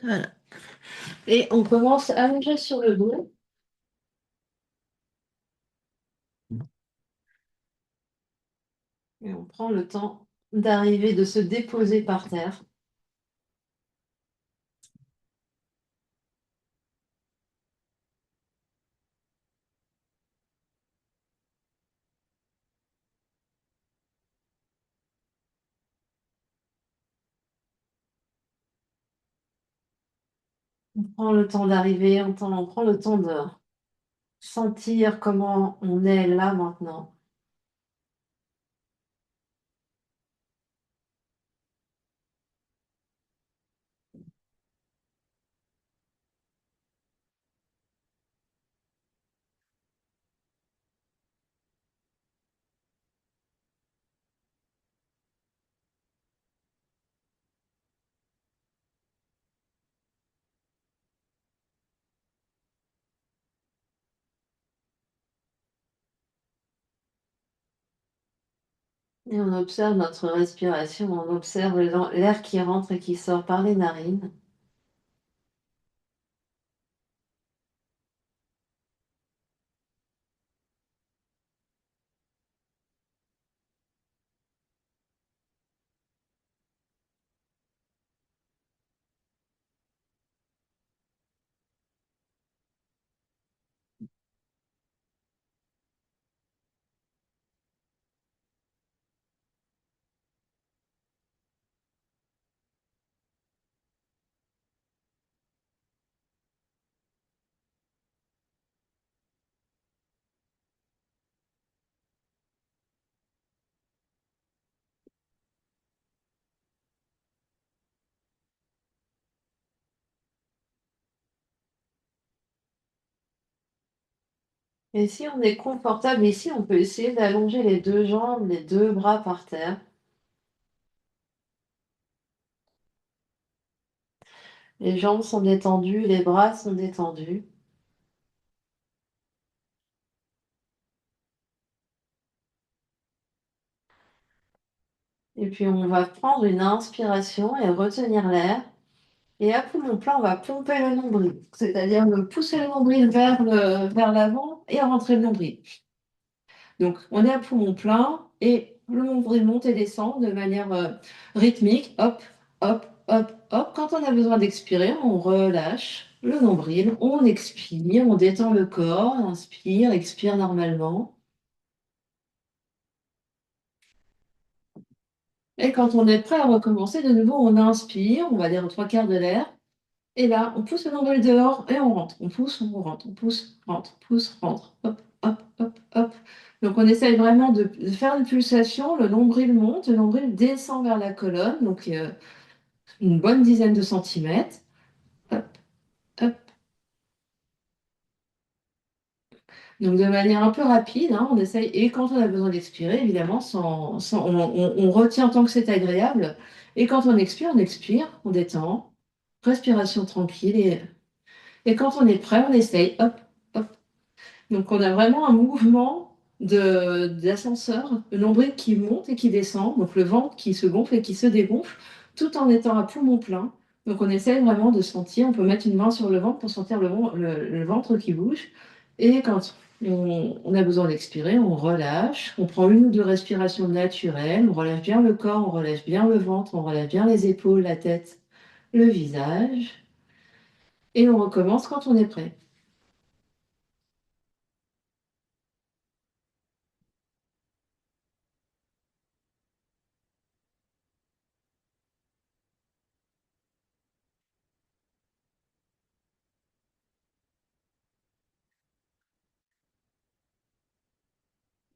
Voilà. Et on commence à allonger sur le dos et on prend le temps d'arriver, de se déposer par terre. On prend le temps d'arriver, on prend le temps de sentir comment on est là maintenant. Et on observe notre respiration, on observe l'air qui rentre et qui sort par les narines. Et si on est confortable ici, on peut essayer d'allonger les deux jambes, les deux bras par terre. Les jambes sont détendues, les bras sont détendus. Et puis on va prendre une inspiration et retenir l'air. Et à poumon plein, on va pomper le nombril, c'est-à-dire pousser le nombril vers l'avant et rentrer le nombril. Donc on est à poumon plein et le nombril monte et descend de manière rythmique. Hop, hop, hop, hop. Quand on a besoin d'expirer, on relâche le nombril, on expire, on détend le corps, inspire, expire normalement. Et quand on est prêt à recommencer, de nouveau, on inspire, on va dire aux trois quarts de l'air. Et là, on pousse le nombril dehors et on rentre. On pousse, on rentre, on pousse, rentre, pousse, rentre. Hop, hop, hop, hop. Donc on essaye vraiment de faire une pulsation. Le nombril monte, le nombril descend vers la colonne, donc une bonne dizaine de centimètres. Hop, hop. Donc de manière un peu rapide, hein, on essaye. Et quand on a besoin d'expirer, évidemment, on retient tant que c'est agréable. Et quand on expire, on détend. Respiration tranquille. Et quand on est prêt, on essaye. Hop, hop. Donc on a vraiment un mouvement d'ascenseur, le nombril qui monte et qui descend, donc le ventre qui se gonfle et qui se dégonfle, tout en étant à poumon plein. Donc on essaie vraiment de sentir, on peut mettre une main sur le ventre pour sentir le ventre qui bouge. Et quand on a besoin d'expirer, on relâche, on prend une ou deux respirations naturelles, on relâche bien le corps, on relâche bien le ventre, on relâche bien les épaules, la tête, le visage. Et on recommence quand on est prêt.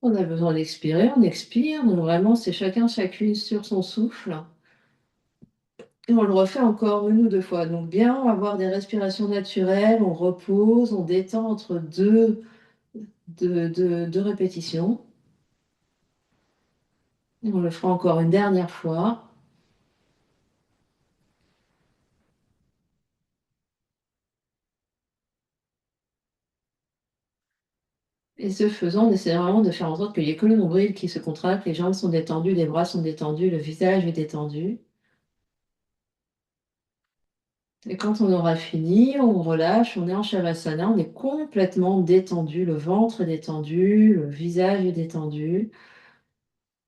On a besoin d'expirer, on expire. Donc vraiment, c'est chacun, chacune sur son souffle. Et on le refait encore une ou deux fois. Donc bien avoir des respirations naturelles, on repose, on détend entre deux répétitions. Et on le fera encore une dernière fois. Et ce faisant, on essaie vraiment de faire en sorte qu'il n'y ait que le nombril qui se contracte, les jambes sont détendues, les bras sont détendus, le visage est détendu. Et quand on aura fini, on relâche, on est en Shavasana, on est complètement détendu, le ventre est détendu, le visage est détendu.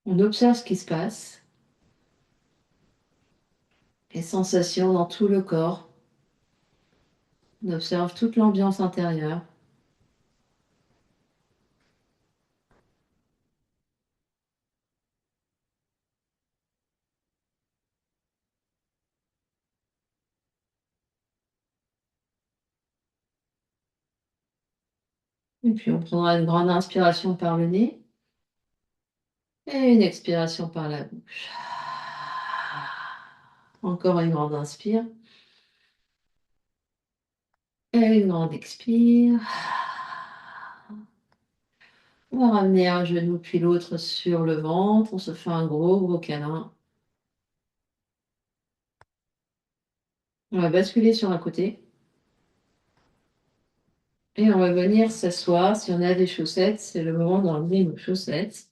On observe ce qui se passe, les sensations dans tout le corps. On observe toute l'ambiance intérieure. Et puis on prendra une grande inspiration par le nez et une expiration par la bouche. Encore une grande inspire et une grande expire. On va ramener un genou puis l'autre sur le ventre. On se fait un gros, gros câlin. On va basculer sur un côté et on va venir s'asseoir. Si on a des chaussettes, c'est le moment d'enlever nos chaussettes.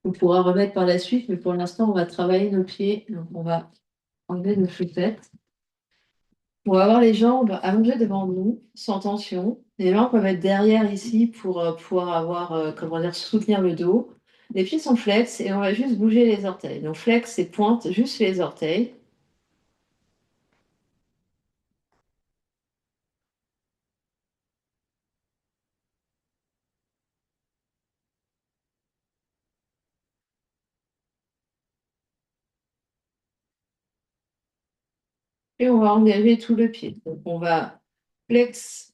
On pourra remettre par la suite, mais pour l'instant, on va travailler nos pieds. Donc, on va enlever nos chaussettes. On va avoir les jambes allongées devant nous, sans tension. Les mains peuvent être derrière ici pour pouvoir avoir, comment dire, soutenir le dos. Les pieds sont flex et on va juste bouger les orteils. Donc flex et pointe juste les orteils. Et on va engager tout le pied. Donc on va flex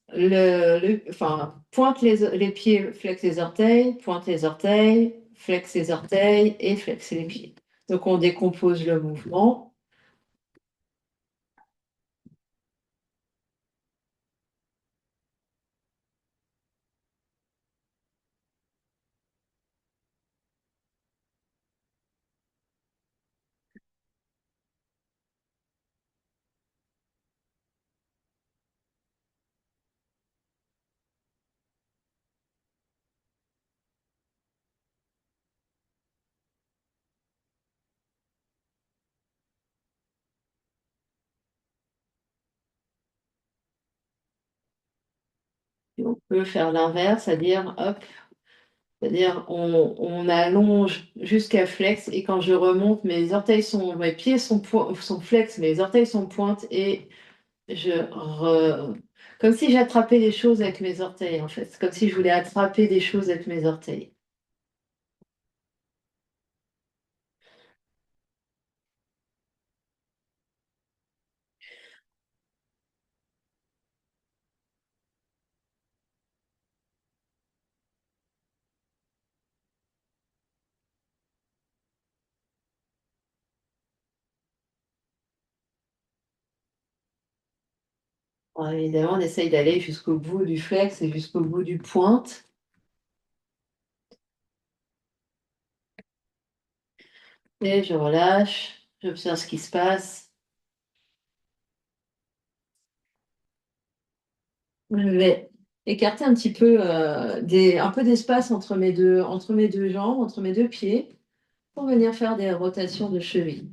enfin, pointe les pieds, flex les orteils, pointe les orteils, flex les orteils et flex les pieds. Donc on décompose le mouvement. Et on peut faire l'inverse, c'est-à-dire, hop, c'est-à-dire on allonge jusqu'à flex et quand je remonte, mes pieds sont flex, mes orteils sont pointes et comme si j'attrapais des choses avec mes orteils en fait, comme si je voulais attraper des choses avec mes orteils. Alors, évidemment, on essaye d'aller jusqu'au bout du flex et jusqu'au bout du pointe. Et je relâche, j'observe ce qui se passe. Je vais écarter un petit peu, un peu d'espace entre mes deux jambes, entre mes deux pieds, pour venir faire des rotations de cheville.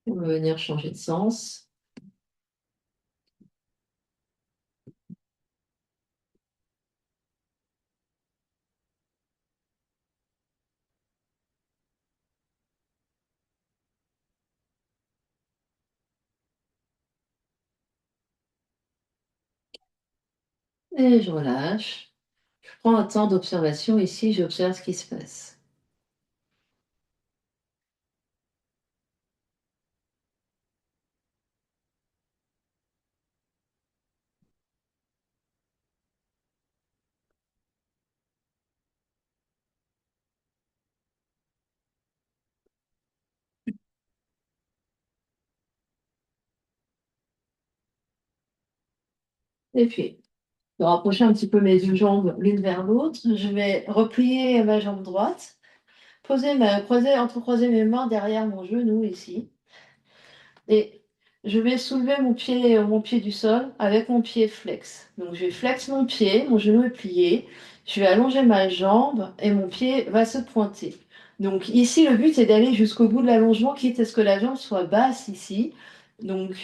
On va venir changer de sens. Et je relâche. Je prends un temps d'observation ici, j'observe ce qui se passe. Et puis, de rapprocher un petit peu mes deux jambes l'une vers l'autre. Je vais replier ma jambe droite, entrecroiser mes mains derrière mon genou ici. Et je vais soulever mon pied du sol avec mon pied flex. Donc je vais flex mon pied, mon genou est plié. Je vais allonger ma jambe et mon pied va se pointer. Donc ici, le but est d'aller jusqu'au bout de l'allongement, quitte à ce que la jambe soit basse ici. Donc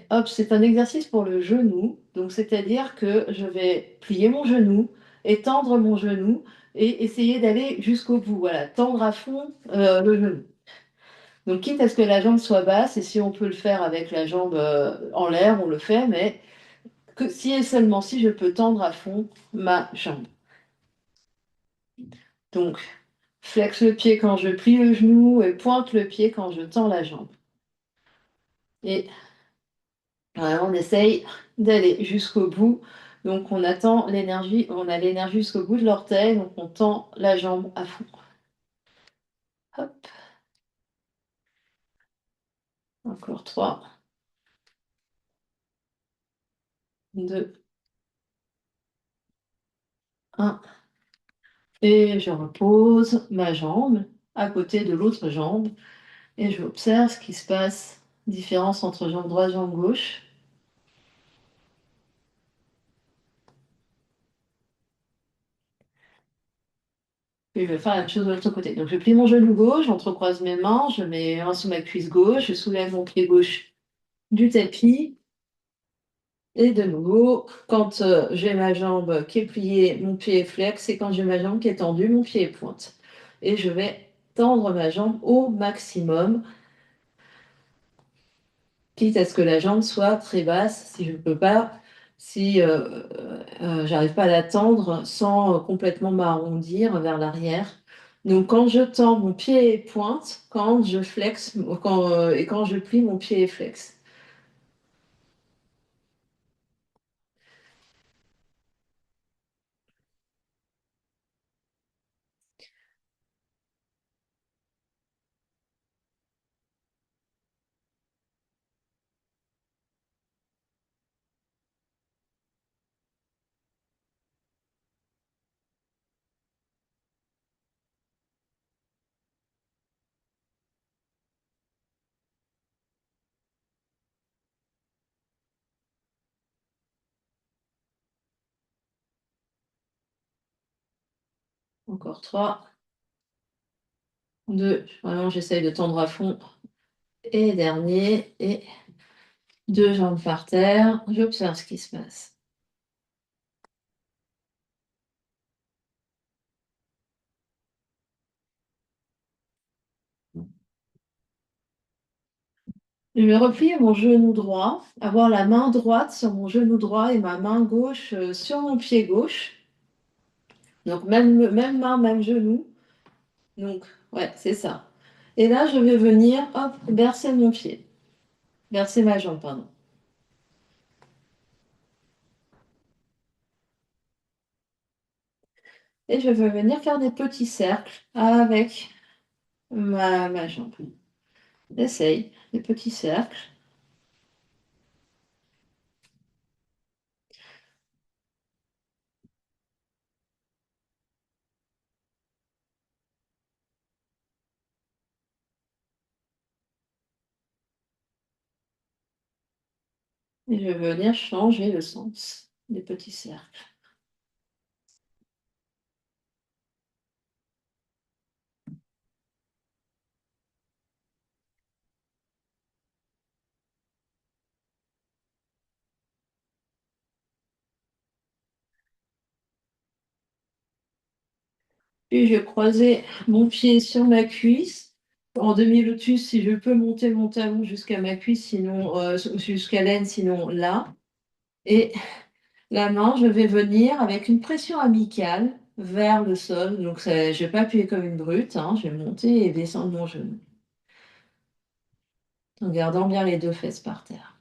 hop, c'est un exercice pour le genou. Donc c'est-à-dire que je vais plier mon genou, étendre mon genou et essayer d'aller jusqu'au bout. Voilà, tendre à fond le genou. Donc, quitte à ce que la jambe soit basse, et si on peut le faire avec la jambe en l'air, on le fait, mais que si et seulement si je peux tendre à fond ma jambe. Donc, flex le pied quand je plie le genou et pointe le pied quand je tends la jambe. Et voilà, on essaye d'aller jusqu'au bout. Donc, on attend l'énergie, on a l'énergie jusqu'au bout de l'orteil, donc on tend la jambe à fond. Hop, encore 3, 2, 1. Et je repose ma jambe à côté de l'autre jambe. Et je observe ce qui se passe, différence entre jambe droite et jambe gauche. Puis je vais faire la même chose de l'autre côté. Donc je plie mon genou gauche, j'entrecroise mes mains, je mets un sous ma cuisse gauche, je soulève mon pied gauche du tapis. Et de nouveau, quand j'ai ma jambe qui est pliée, mon pied est flex, et quand j'ai ma jambe qui est tendue, mon pied est pointe. Et je vais tendre ma jambe au maximum, quitte à ce que la jambe soit très basse, si je ne peux pas, si j'arrive pas à la tendre sans complètement m'arrondir vers l'arrière. Donc quand je tends, mon pied est pointe, quand je flex, et quand je plie, mon pied est flex. Encore 3, 2, vraiment j'essaye de tendre à fond. Et dernier, et deux jambes par terre, j'observe ce qui se passe. Je vais replier mon genou droit, avoir la main droite sur mon genou droit et ma main gauche sur mon pied gauche. Donc même main, même genou. Donc ouais, c'est ça. Et là, je vais venir, hop, bercer mon pied. Bercer ma jambe, pardon. Et je vais venir faire des petits cercles avec ma jambe. Essaye, des petits cercles. Et je vais venir changer le sens des petits cercles. Puis je vais croiser mon pied sur ma cuisse. En demi-lotus, si je peux monter mon talon jusqu'à ma cuisse, sinon jusqu'à l'aine, sinon là. Et la main, je vais venir avec une pression amicale vers le sol. Donc je ne vais pas appuyer comme une brute, hein. Je vais monter et descendre mon genou en gardant bien les deux fesses par terre.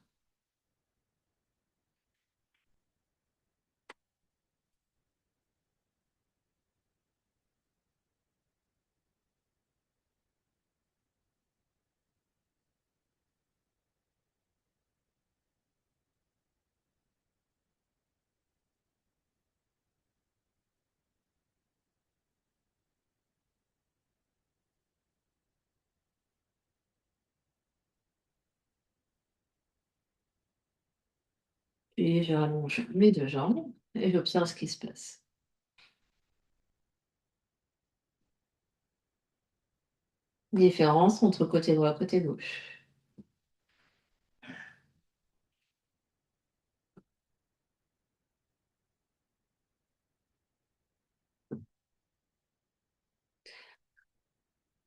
Puis je rallonge mes 2 jambes et j'observe ce qui se passe. Différence entre côté droit, côté gauche.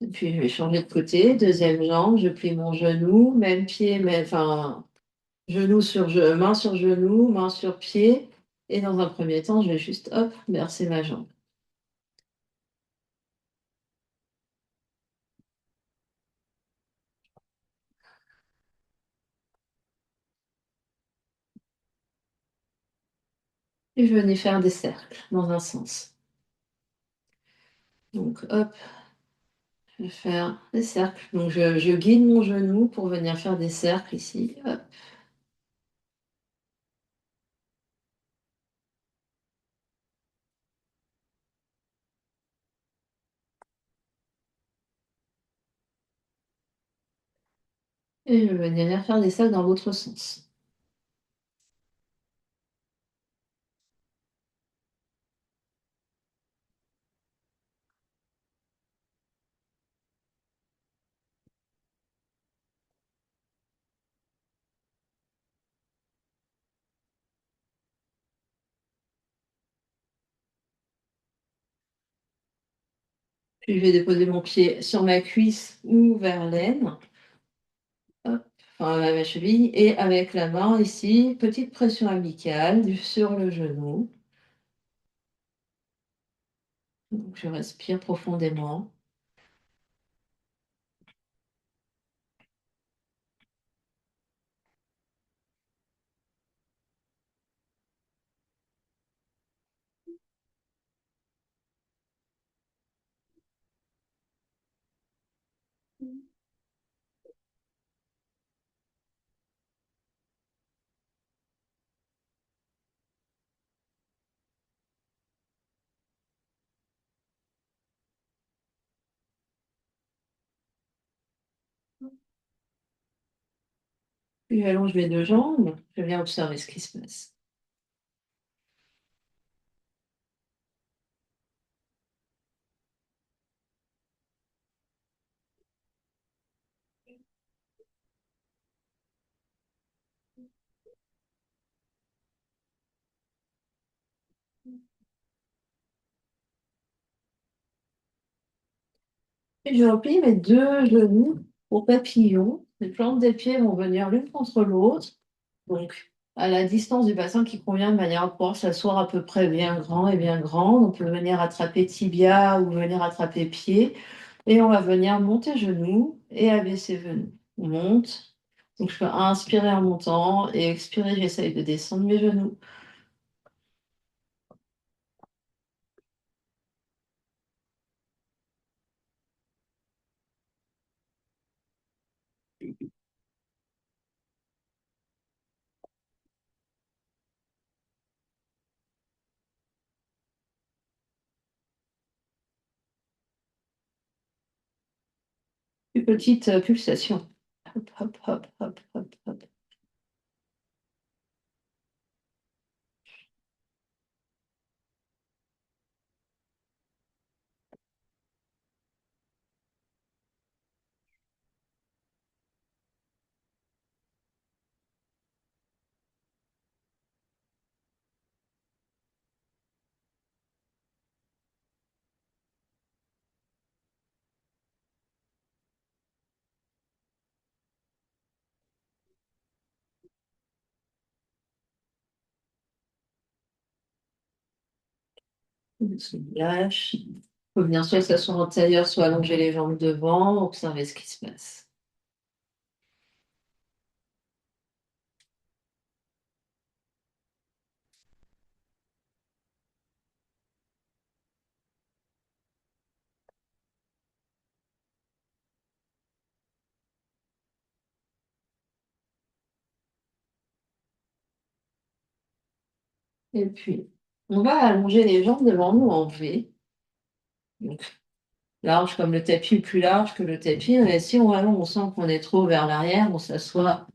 Et puis je vais changer de côté, deuxième jambe, je plie mon genou, même pied, mais enfin, main sur genou, main sur pied. Et dans un premier temps, je vais juste, hop, bercer ma jambe. Et je venais faire des cercles dans un sens. Donc, hop, je vais faire des cercles. Donc, je guide mon genou pour venir faire des cercles ici. Hop. Et je vais venir faire des cercles dans l'autre sens. Puis, je vais déposer mon pied sur ma cuisse ou vers l'aine. Hop, enfin, à ma cheville. Et avec la main ici, petite pression amicale sur le genou. Donc, je respire profondément. Puis, j'allonge mes 2 jambes. Je viens observer ce qui se passe. Et je replie mes 2 genoux au papillon. Les plantes des pieds vont venir l'une contre l'autre, donc à la distance du bassin qui convient de manière à pouvoir s'asseoir à peu près bien grand et bien grand. On peut venir attraper tibia ou venir attraper pied. Et on va venir monter genoux et abaisser genoux. On monte. Donc je peux inspirer en montant et expirer, j'essaye de descendre mes genoux. Une petite pulsation. Hop, hop, hop, hop, hop, hop. On se lâche. Faut venir soit s'asseoir en tailleur, soit allonger les jambes devant, observer ce qui se passe. Et puis, on va allonger les jambes devant nous en V. Donc, large comme le tapis ou plus large que le tapis. Et si on allonge, on sent qu'on est trop vers l'arrière, on s'assoit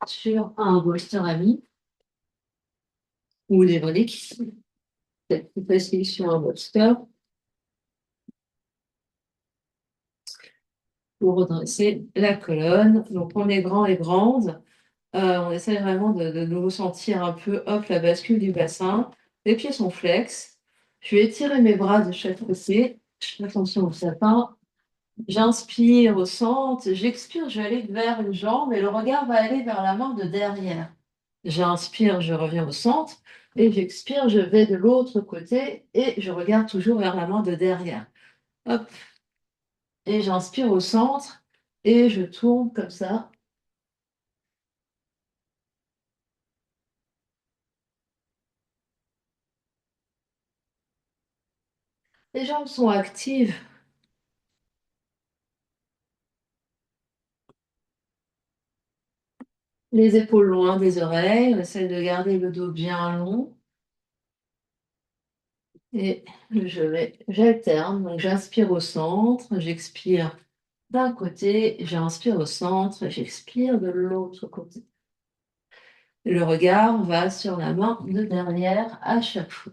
sur un bolster ami. ou les briques. C'est plus facile sur un bolster pour redresser la colonne. Donc, on est grand et grande. On essaie vraiment de nous sentir un peu, hop, la bascule du bassin. Les pieds sont flex. Je vais étirer mes bras de chaque côté. Je fais attention au sapin. J'inspire au centre. J'expire, je vais aller vers une jambe et le regard va aller vers la main de derrière. J'inspire, je reviens au centre. Et j'expire, je vais de l'autre côté et je regarde toujours vers la main de derrière. Hop. Et j'inspire au centre et je tourne comme ça. Les jambes sont actives. Les épaules loin des oreilles, on essaie de garder le dos bien long et j'alterne. Donc j'inspire au centre, j'expire d'un côté, j'inspire au centre, j'expire de l'autre côté. Le regard va sur la main de derrière à chaque fois.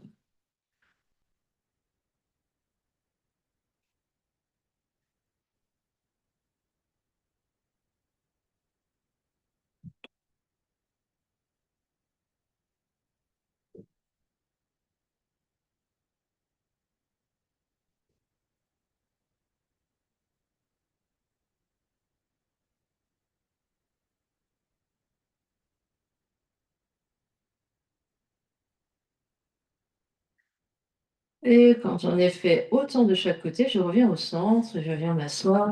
Et quand j'en ai fait autant de chaque côté, je reviens au centre, je viens m'asseoir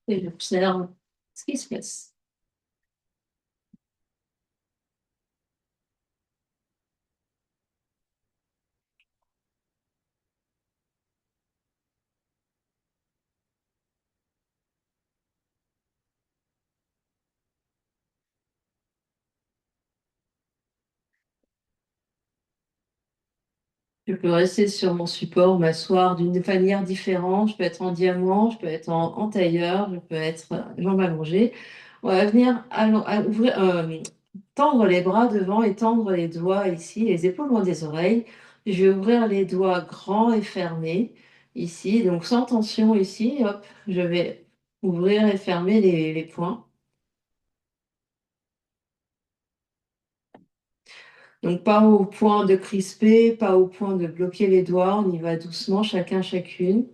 et j'observe ce qui se passe. Je peux rester sur mon support, m'asseoir d'une manière différente. Je peux être en diamant, je peux être en tailleur, je peux être jambes allongées. On va venir ouvrir, tendre les bras devant et tendre les doigts ici, les épaules loin des oreilles. Je vais ouvrir les doigts grands et fermés ici, donc sans tension ici. Hop, je vais ouvrir et fermer les poings. Donc pas au point de crisper, pas au point de bloquer les doigts. On y va doucement, chacun, chacune.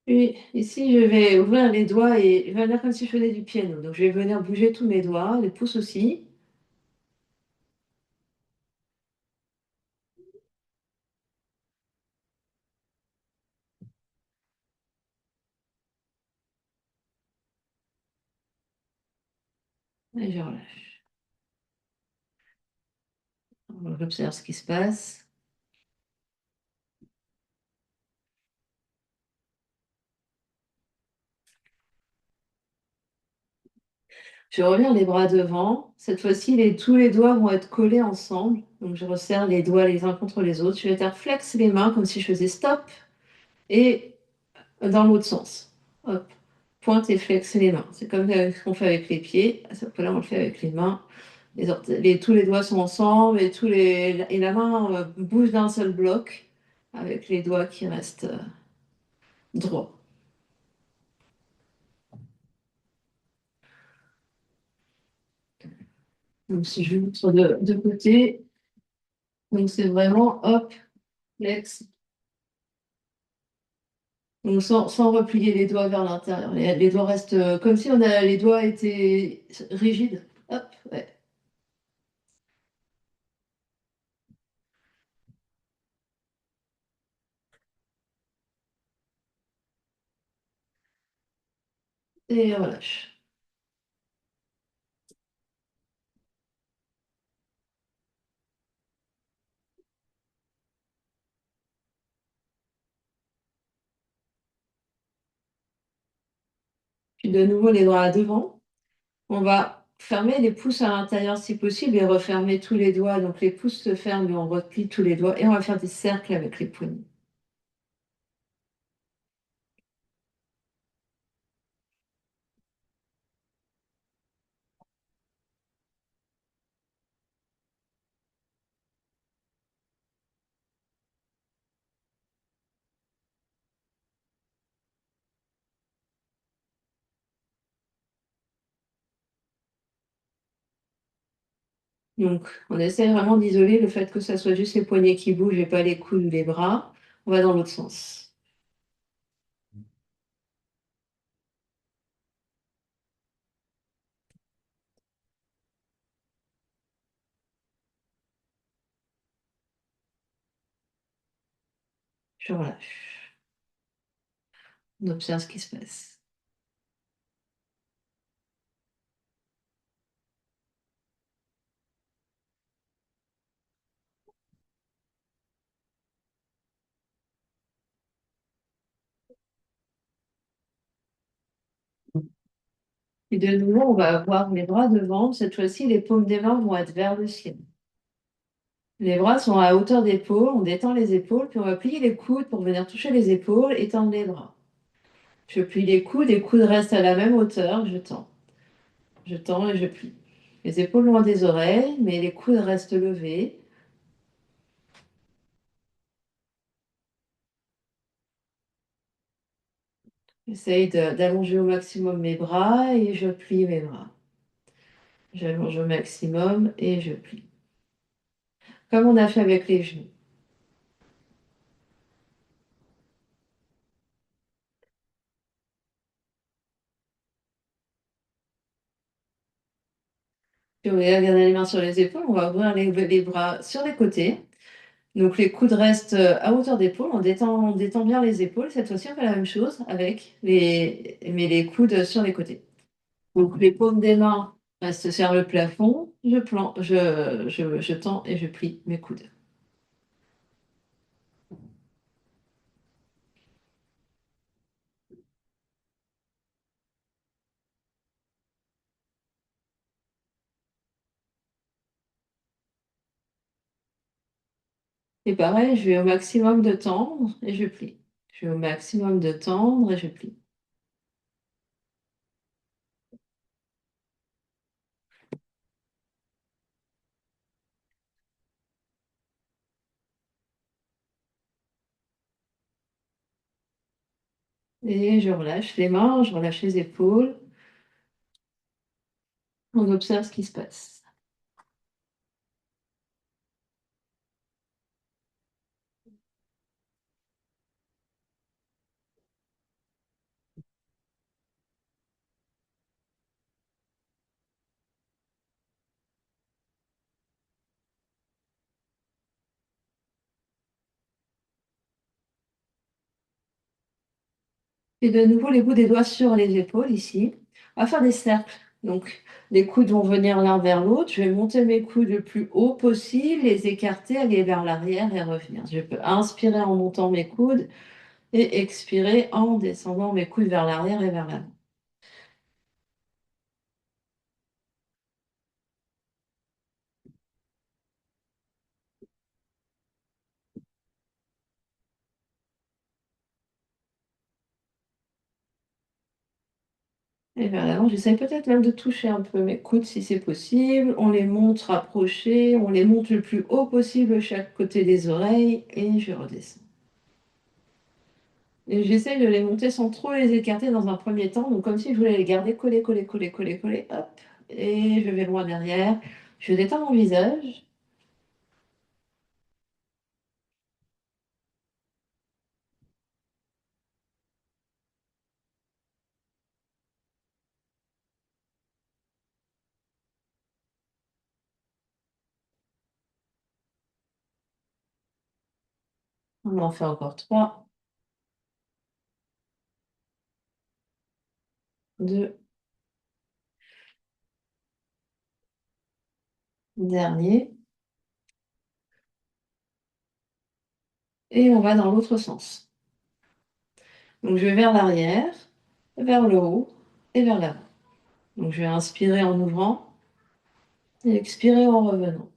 Puis ici, je vais ouvrir les doigts et venir comme si je faisais du piano. Donc, je vais venir bouger tous mes doigts, les pouces aussi. Et je relâche. J'observe ce qui se passe. Je reviens les bras devant. Cette fois-ci, tous les doigts vont être collés ensemble. Donc, je resserre les doigts les uns contre les autres. Je vais faire flex les mains comme si je faisais stop et dans l'autre sens. Hop. Pointe et flex les mains. C'est comme ce qu'on fait avec les pieds. Sauf que là, on le fait avec les mains. Tous les doigts sont ensemble et la main bouge d'un seul bloc avec les doigts qui restent droits. Donc si je montre de côté, donc c'est vraiment hop, flex, donc sans replier les doigts vers l'intérieur. Les doigts restent comme si les doigts étaient rigides. Hop, ouais. Et on relâche. Puis de nouveau les bras à devant. On va fermer les pouces à l'intérieur si possible et refermer tous les doigts. Donc les pouces se ferment et on replie tous les doigts et on va faire des cercles avec les poignets. Donc on essaie vraiment d'isoler le fait que ça soit juste les poignets qui bougent et pas les coudes ou les bras. On va dans l'autre sens. Je relâche. On observe ce qui se passe. Et de nouveau, on va avoir les bras devant. Cette fois-ci, les paumes des mains vont être vers le ciel. Les bras sont à hauteur d'épaule. On détend les épaules, puis on va plier les coudes pour venir toucher les épaules et tendre les bras. Je plie les coudes restent à la même hauteur, je tends. Je tends et je plie. Les épaules loin des oreilles, mais les coudes restent levés. J'essaye d'allonger au maximum mes bras et je plie mes bras. J'allonge au maximum et je plie. Comme on a fait avec les genoux. Puis on va garder les mains sur les épaules, on va ouvrir les bras sur les côtés. Donc les coudes restent à hauteur d'épaule, on détend bien les épaules. Cette fois-ci, on fait la même chose mais les coudes sur les côtés. Donc les paumes des mains restent sur le plafond, je tends et je plie mes coudes. Et pareil, je vais au maximum de tendre et je plie. Je vais au maximum de tendre et je plie. Et je relâche les mains, je relâche les épaules. On observe ce qui se passe. Et de nouveau, les bouts des doigts sur les épaules ici. On va faire des cercles. Donc, les coudes vont venir l'un vers l'autre. Je vais monter mes coudes le plus haut possible, les écarter, aller vers l'arrière et revenir. Je peux inspirer en montant mes coudes et expirer en descendant mes coudes vers l'arrière et vers l'avant. Et vers l'avant, j'essaie peut-être même de toucher un peu mes coudes si c'est possible. On les monte rapprochés, on les monte le plus haut possible chaque côté des oreilles et je redescends. Et j'essaie de les monter sans trop les écarter dans un premier temps, donc comme si je voulais les garder collés, collés, collés, collés, collés, hop. Et je vais loin derrière. Je détends mon visage. On en fait encore trois, deux, dernier. Et on va dans l'autre sens. Donc je vais vers l'arrière, vers le haut. et vers l'avant. Donc je vais inspirer en ouvrant et expirer en revenant.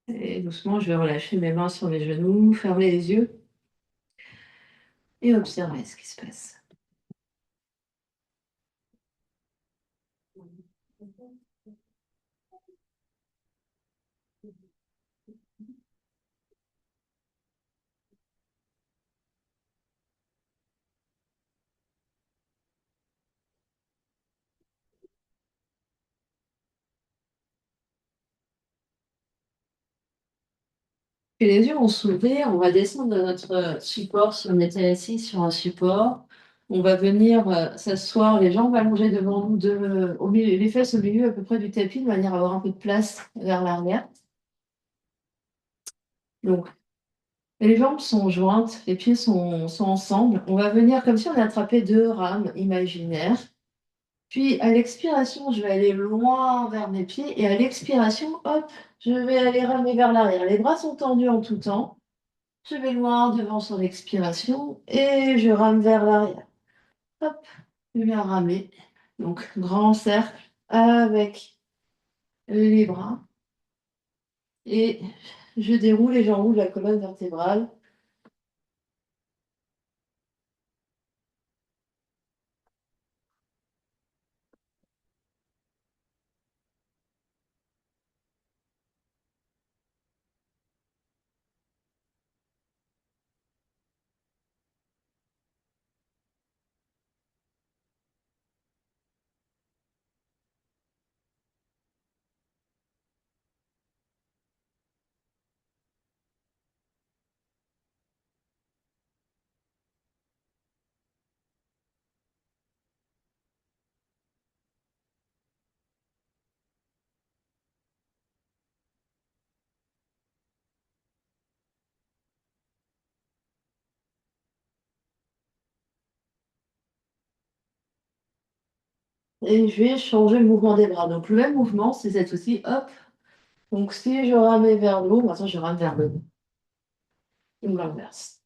Et doucement, je vais relâcher mes mains sur mes genoux, fermer les yeux et observer ce qui se passe. Et les yeux vont s'ouvrir, on va descendre de notre support si on était assis sur un support. On va venir s'asseoir, les jambes allongées devant nous, au milieu, les fesses au milieu à peu près du tapis, de manière à avoir un peu de place vers l'arrière. Donc, les jambes sont jointes, les pieds sont ensemble. On va venir comme si on attrapait deux rames imaginaires. Puis à l'expiration, je vais aller loin vers mes pieds et à l'expiration, hop, je vais aller ramer vers l'arrière. Les bras sont tendus en tout temps. Je vais loin devant son expiration et je rame vers l'arrière. Hop, je viens ramer. Donc, grand cercle avec les bras. Et je déroule et j'enroule la colonne vertébrale. Et je vais changer le mouvement des bras. Donc, le même mouvement, c'est cette fois-ci, hop. Donc, si je ramais vers le haut, maintenant je rame vers le bas. Ou l'inverse.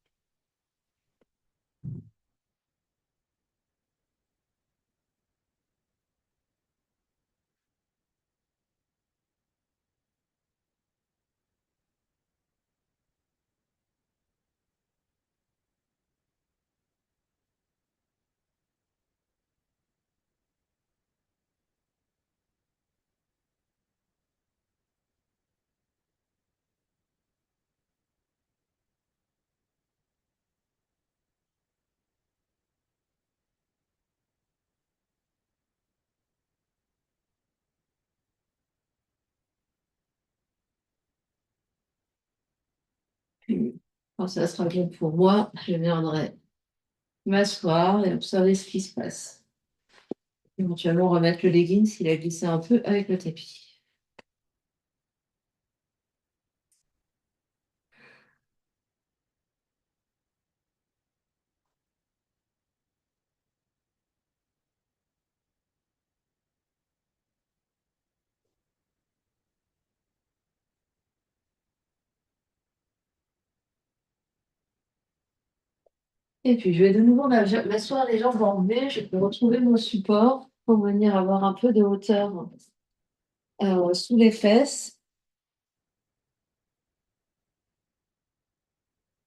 Puis, quand ça sera bon pour moi, je viendrai m'asseoir et observer ce qui se passe. Éventuellement remettre le legging s'il a glissé un peu avec le tapis. Et puis je vais de nouveau m'asseoir les jambes en V, je peux retrouver mon support pour venir avoir un peu de hauteur sous les fesses.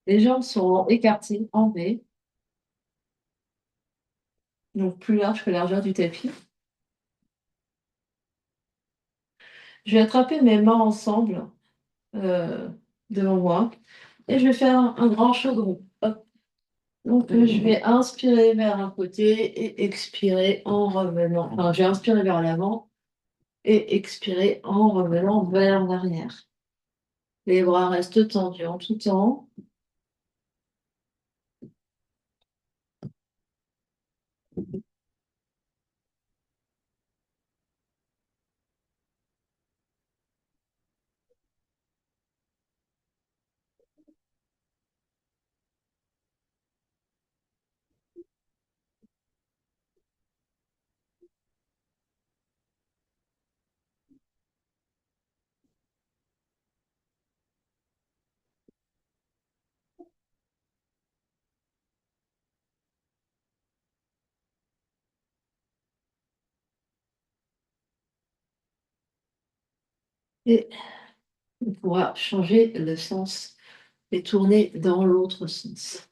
Les jambes sont écartées en V, donc plus large que la largeur du tapis. Je vais attraper mes mains ensemble euh, devant moi et je vais faire un grand chaudron. Hop. Donc, je vais inspirer vers un côté et expirer en revenant. Enfin, je vais inspirer vers l'avant et expirer en revenant vers l'arrière. Les bras restent tendus en tout temps. Et on pourra changer le sens et tourner dans l'autre sens.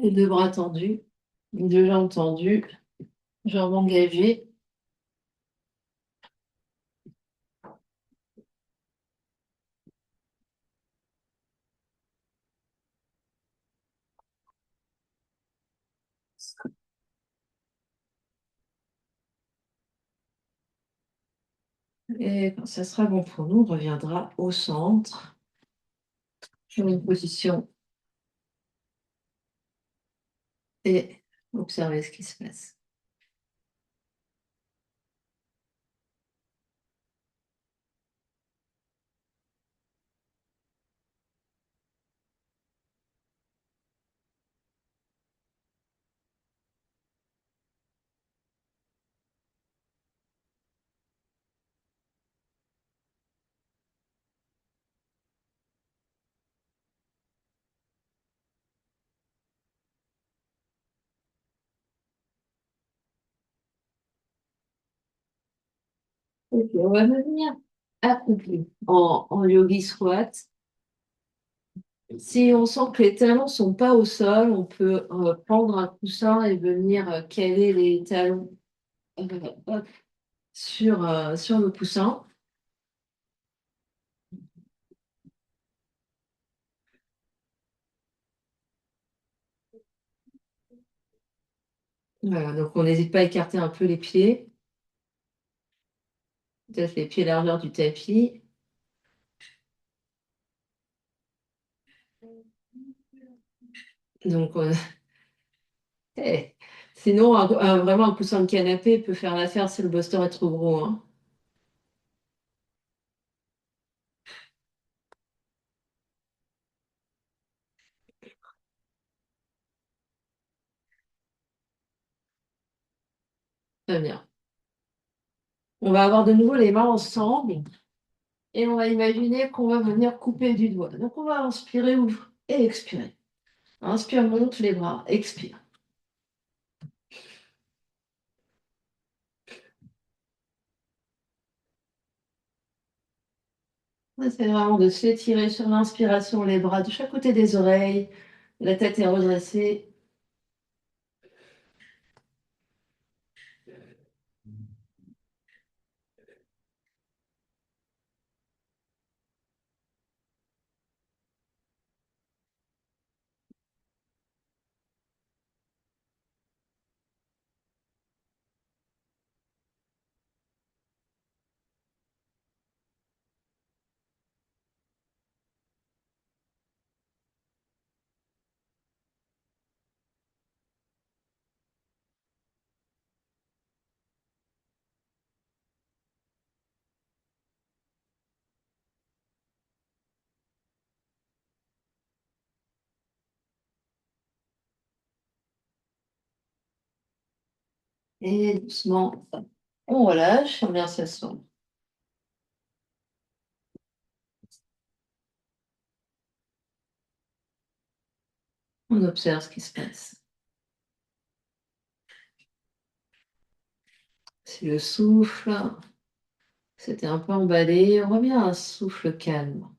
Les deux bras tendus, les deux jambes tendues, jambes engagées. Et quand ça sera bon pour nous, on reviendra au centre, sur une position et observer ce qui se passe. Ok, on va venir accroupi en yogi squat. Si on sent que les talons sont pas au sol, on peut prendre un coussin et venir caler les talons euh, hop, sur le coussin. Voilà, donc on n'hésite pas à écarter un peu les pieds, peut-être les pieds largeur du tapis. Donc, eh, sinon, vraiment un coussin de canapé peut faire l'affaire si le bolster est trop gros, hein. Très bien. On va avoir de nouveau les mains ensemble et on va imaginer qu'on va venir couper du doigt. Donc, on va inspirer, ouvre et expirer. Inspire, monte les bras, expire. C'est vraiment de s'étirer sur l'inspiration, les bras de chaque côté des oreilles, la tête est redressée. Et doucement, on relâche, on vient s'asseoir. On observe ce qui se passe. Si le souffle s'était un peu emballé, on revient à un souffle calme.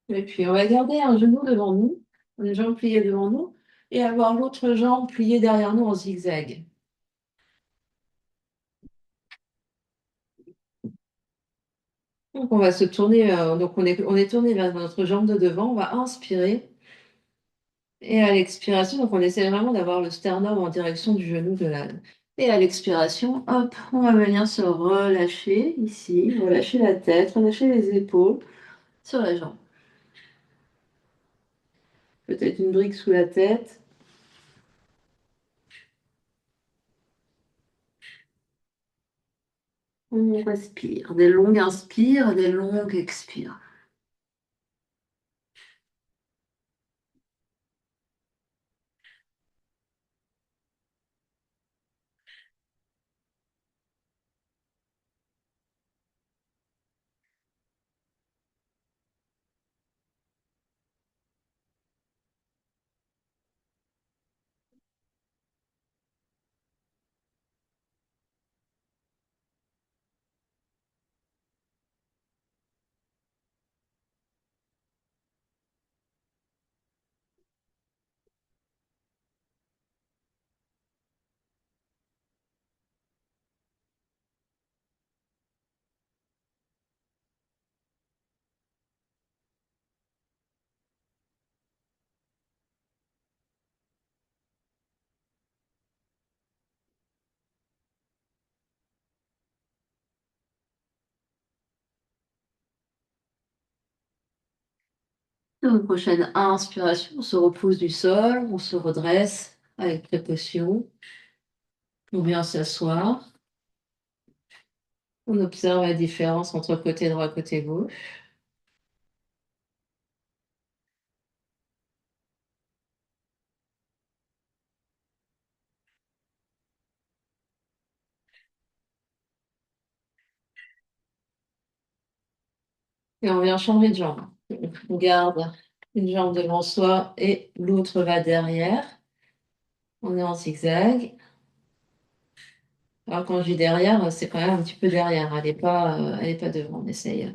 Et puis, on va garder un genou devant nous, une jambe pliée devant nous, et avoir l'autre jambe pliée derrière nous en zigzag. Donc, on va se tourner, donc on est tourné vers notre jambe de devant, on va inspirer, et à l'expiration, donc on essaie vraiment d'avoir le sternum en direction du genou de l'âne. Et à l'expiration, hop, on va venir se relâcher ici, relâcher la tête, relâcher les épaules sur la jambe. Peut-être une brique sous la tête. On respire, des longues inspires, des longues expires. Sur une prochaine inspiration, on se repousse du sol, on se redresse avec précaution, on vient s'asseoir, on observe la différence entre côté droit et côté gauche. Et on vient changer de jambe. On garde une jambe devant soi et l'autre va derrière. On est en zigzag. Alors quand je dis derrière, c'est quand même un petit peu derrière. Elle est pas devant. On essaye.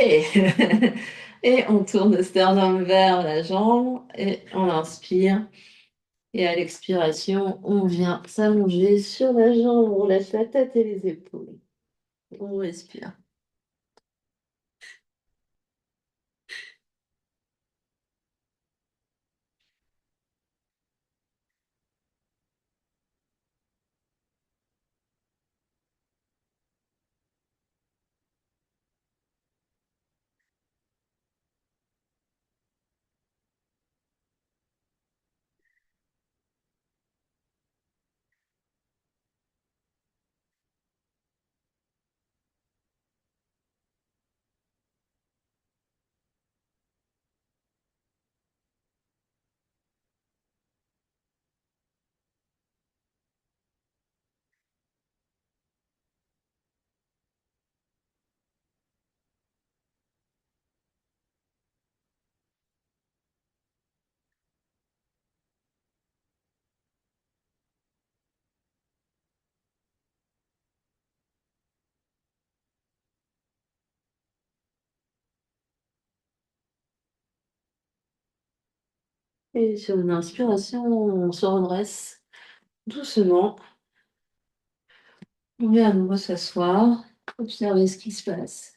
Et, et on tourne le sternum vers la jambe et on inspire. Et à l'expiration, on vient s'allonger sur la jambe. On lâche la tête et les épaules. On respire. Et sur une inspiration, on se redresse doucement. On vient à nouveau s'asseoir, observer ce qui se passe.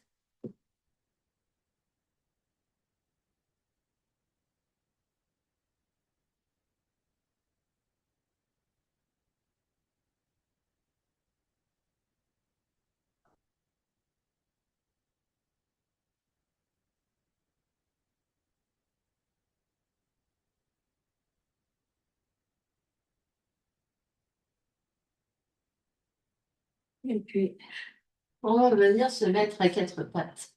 Et puis, on va venir se mettre à quatre pattes.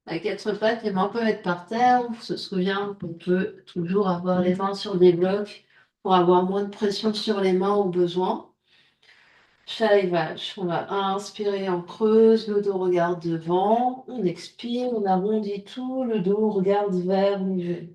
À quatre pattes, les mains peuvent être par terre. On se souvient qu'on peut toujours avoir les mains sur des blocs pour avoir moins de pression sur les mains au besoin. Chat et vache. On va inspirer, on creuse, le dos regarde devant. On expire, on arrondit tout, le dos regarde vers l'hiver.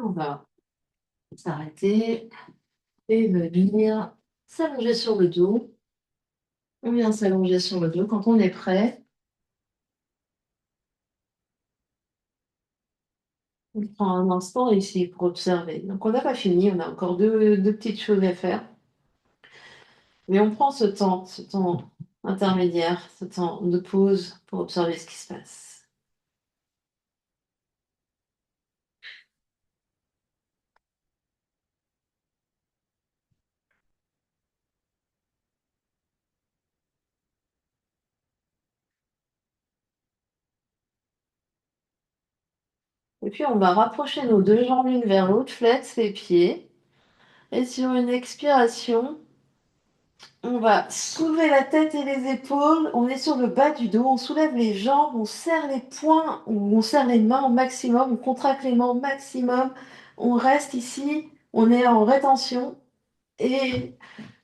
On va s'arrêter et venir s'allonger sur le dos. On vient s'allonger sur le dos. Quand on est prêt, on prend un instant ici pour observer. Donc on n'a pas fini, on a encore deux petites choses à faire. Mais on prend ce temps intermédiaire, ce temps de pause pour observer ce qui se passe. Et puis on va rapprocher nos deux jambes l'une vers l'autre, flex les pieds. Et sur une expiration, on va soulever la tête et les épaules. On est sur le bas du dos, on soulève les jambes, on serre les poings, on serre les mains au maximum, on contracte les mains au maximum. On reste ici, on est en rétention. Et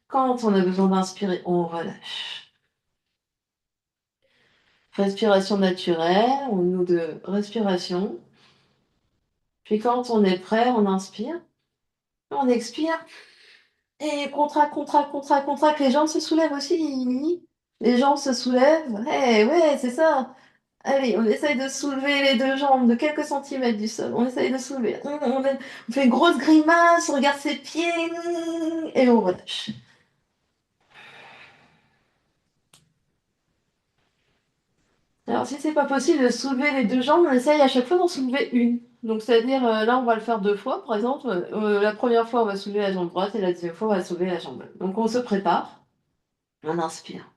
quand on a besoin d'inspirer, on relâche. Respiration naturelle, on nous de respiration. Puis quand on est prêt, on inspire, on expire et contracte, contracte, contracte, contracte. Les jambes se soulèvent aussi. Les jambes se soulèvent. Eh ouais, c'est ça. Allez, on essaye de soulever les deux jambes de quelques centimètres du sol. On essaye de soulever. On fait une grosse grimace, on regarde ses pieds et on relâche. Alors, si c'est pas possible de soulever les deux jambes, on essaye à chaque fois d'en soulever une. Donc, c'est-à-dire, là, on va le faire deux fois, par exemple. La première fois, on va soulever la jambe droite et la deuxième fois, on va soulever la jambe gauche. Donc, on se prépare. On inspire.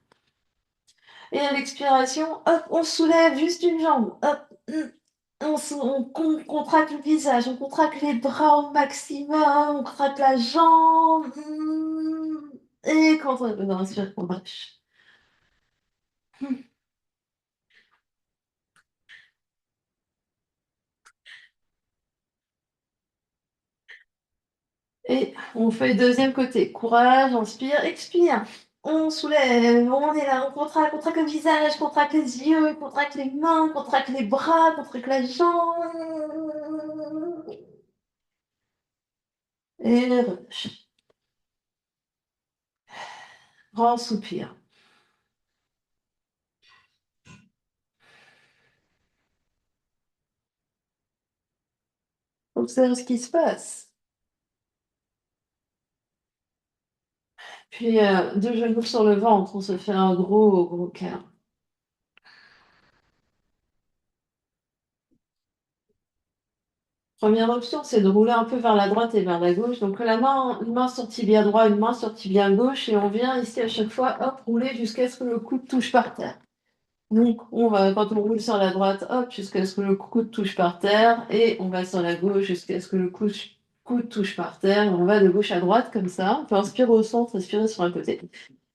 Et à l'expiration, hop, on soulève juste une jambe. Hop, contracte le visage, on contracte les bras au maximum, on contracte la jambe. Et quand on inspire, on relâche. Et on fait le deuxième côté. Courage, inspire, expire. On soulève, on est là, on contracte le visage, contracte les yeux, contracte les mains, contracte les bras, contracte la jambe. Et relâche. Grand soupir. Observe ce qui se passe. Puis deux genoux sur le ventre, on se fait un gros, gros câlin. Première option, c'est de rouler un peu vers la droite et vers la gauche. Donc la main, une main sur tibia droit, une main sur tibia gauche, et on vient ici à chaque fois, hop, rouler jusqu'à ce que le coude touche par terre. Donc on va, quand on roule sur la droite, hop, jusqu'à ce que le coude touche par terre, et on va sur la gauche jusqu'à ce que le coude touche par terre. On va de gauche à droite comme ça. On peut inspirer au centre, respirer sur un côté.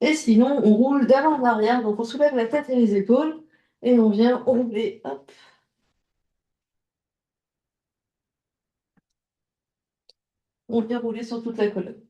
Et sinon, on roule d'avant en arrière. Donc on soulève la tête et les épaules, et on vient rouler, hop. On vient rouler sur toute la colonne.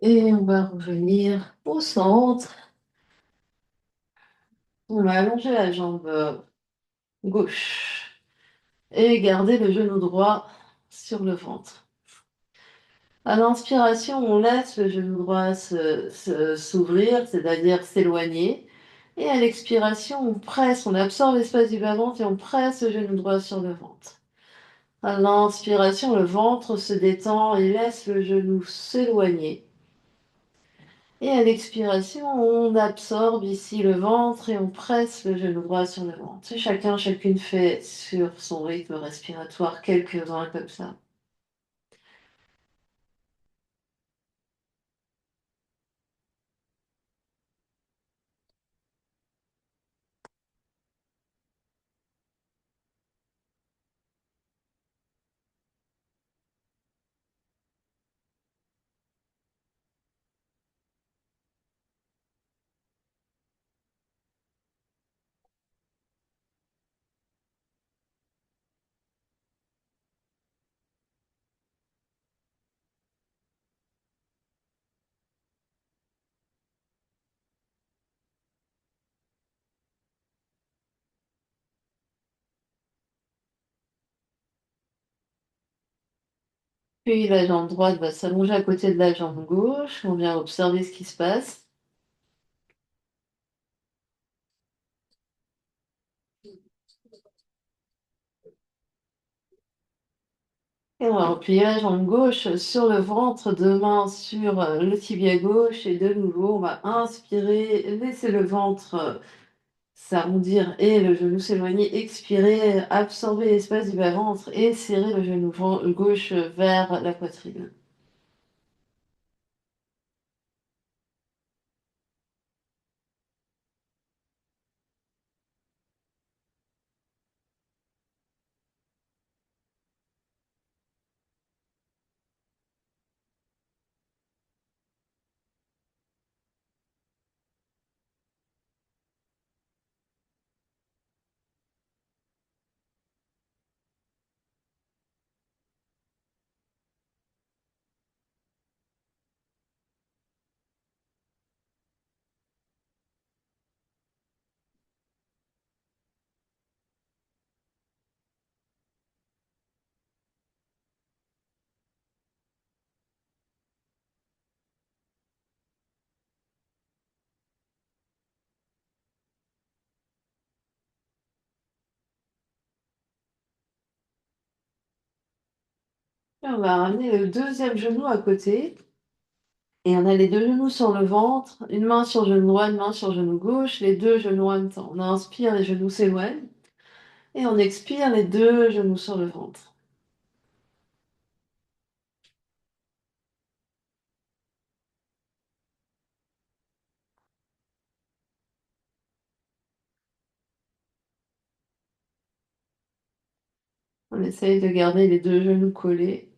Et on va revenir au centre. On va allonger la jambe gauche et garder le genou droit sur le ventre. À l'inspiration, on laisse le genou droit s'ouvrir, c'est-à-dire s'éloigner. Et à l'expiration, on presse, on absorbe l'espace du bas-ventre et on presse le genou droit sur le ventre. À l'inspiration, le ventre se détend et laisse le genou s'éloigner. Et à l'expiration, on absorbe ici le ventre et on presse le genou droit sur le ventre. Et chacune fait sur son rythme respiratoire quelques-uns comme ça. Puis la jambe droite va s'allonger à côté de la jambe gauche. On vient observer ce qui se passe. Et on va replier la jambe gauche sur le ventre, deux mains sur le tibia gauche. Et de nouveau, on va inspirer, laisser le ventre s'arrondir et le genou s'éloigner. Expirer, absorber l'espace du bas-ventre et serrer le genou gauche vers la poitrine. Et on va ramener le deuxième genou à côté. Et on a les deux genoux sur le ventre, une main sur genou droit, une main sur genou gauche, les deux genoux en même temps. On inspire, les genoux s'éloignent. Et on expire, les deux genoux sur le ventre. On essaye de garder les deux genoux collés.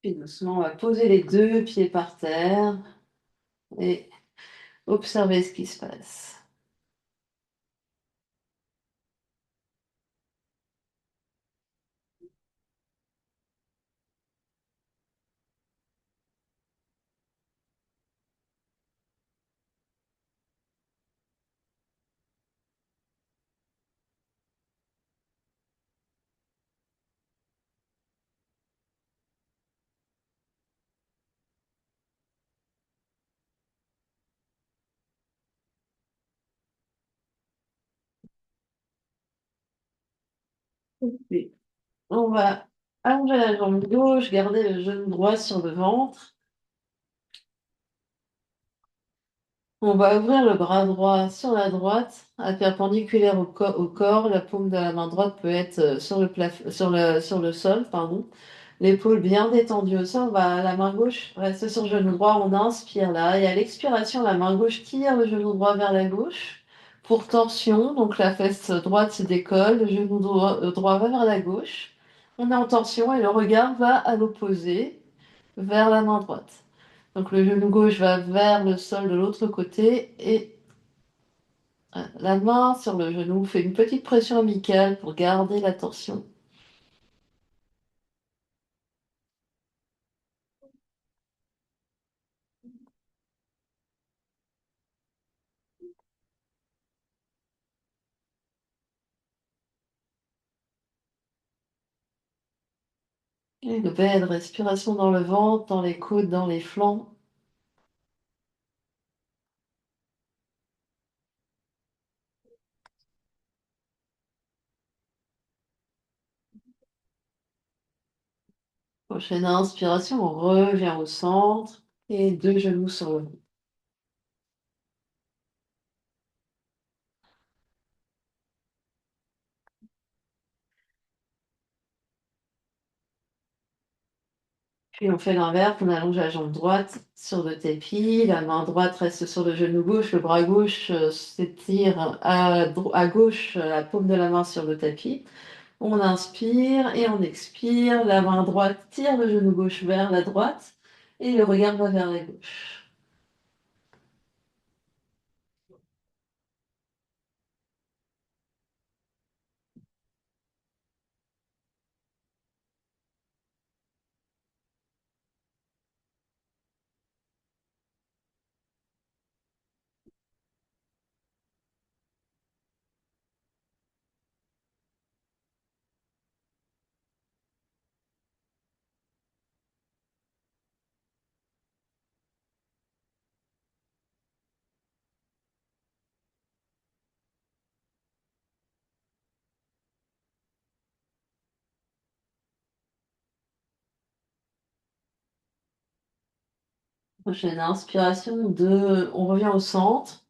Puis doucement, on va poser les deux pieds par terre et observer ce qui se passe. Et on va allonger la jambe gauche, garder le genou droit sur le ventre. On va ouvrir le bras droit sur la droite, à perpendiculaire au corps. La paume de la main droite peut être sur sur le sol, pardon. L'épaule bien détendue au sol. La main gauche reste sur le genou droit. On inspire là. Et à l'expiration, la main gauche tire le genou droit vers la gauche. Pour torsion, donc la fesse droite se décolle, le genou droit va vers la gauche. On est en torsion et le regard va à l'opposé, vers la main droite. Donc le genou gauche va vers le sol de l'autre côté et la main sur le genou fait une petite pression amicale pour garder la torsion. Et une belle respiration dans le ventre, dans les côtes, dans les flancs. Prochaine inspiration, on revient au centre et deux genoux sur le dos. Puis on fait l'inverse, on allonge la jambe droite sur le tapis, la main droite reste sur le genou gauche, le bras gauche s'étire à gauche, la paume de la main sur le tapis. On inspire et on expire, la main droite tire le genou gauche vers la droite et le regard va vers la gauche. Prochaine inspiration, on revient au centre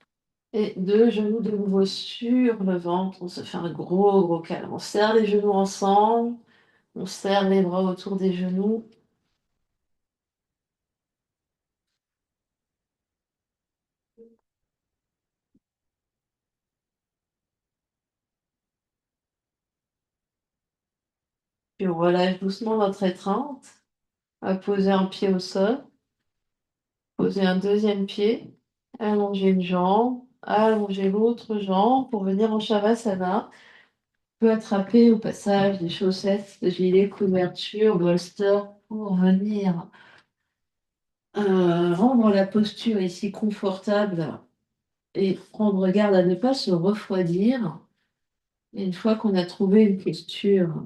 et deux genoux de nouveau sur le ventre. On se fait un gros câlin. On serre les genoux ensemble, on serre les bras autour des genoux. Puis on relâche doucement notre étreinte, à poser un pied au sol, poser un deuxième pied, allonger une jambe, allonger l'autre jambe pour venir en Shavasana. Peut attraper au passage des chaussettes, des gilets, couvertures, bolster pour venir rendre la posture ici confortable et prendre garde à ne pas se refroidir. Et une fois qu'on a trouvé une posture,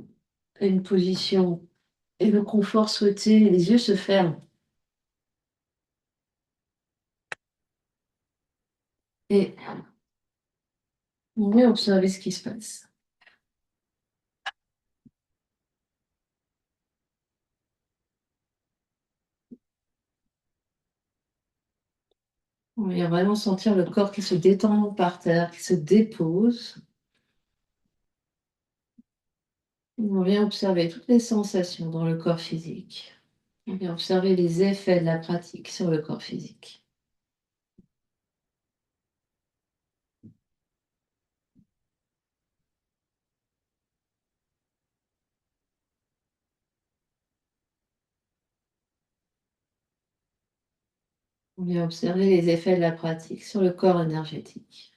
une position et le confort souhaité, les yeux se ferment et on vient observer ce qui se passe. On vient vraiment sentir le corps qui se détend par terre, qui se dépose. On vient observer toutes les sensations dans le corps physique. On vient observer les effets de la pratique sur le corps physique. On vient observer les effets de la pratique sur le corps énergétique.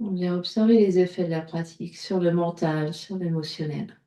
On vient observer les effets de la pratique sur le mental, sur l'émotionnel.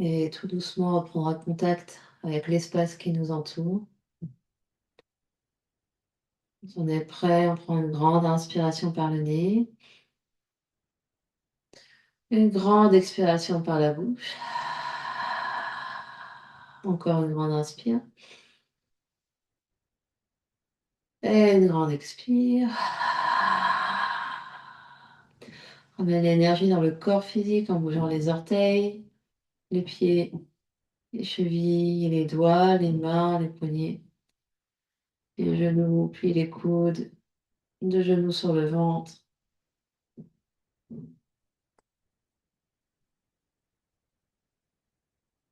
Et tout doucement, on prendra contact avec l'espace qui nous entoure. Quand on est prêt, on prend une grande inspiration par le nez, une grande expiration par la bouche. Encore une grande inspire. Et une grande expire. Ramène l'énergie dans le corps physique en bougeant les orteils, les pieds, les chevilles, les doigts, les mains, les poignets, les genoux, puis les coudes, deux genoux sur le ventre.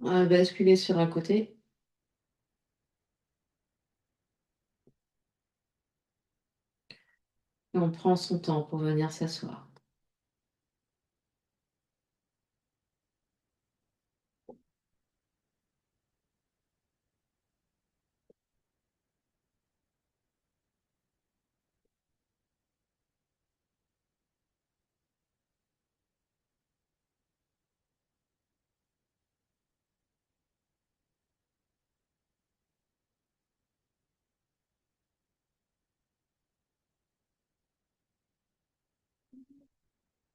On va basculer sur un côté. Et on prend son temps pour venir s'asseoir.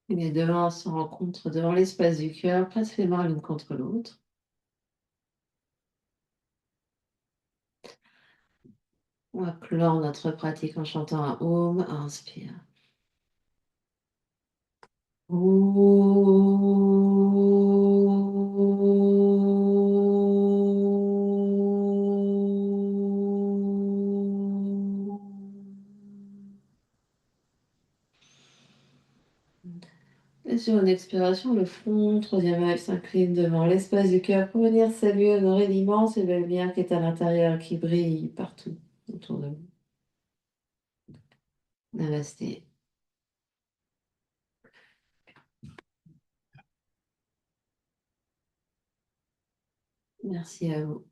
Et les deux mains se rencontrent devant l'espace du cœur, pressent les mains l'une contre l'autre. On va clore notre pratique en chantant un Om. Inspire. Et sur une expiration, le front, troisième œil s'incline devant l'espace du cœur pour venir saluer, honorer l'immense et belle lumière qui est à l'intérieur, qui brille partout autour de nous. Namasté. Merci à vous.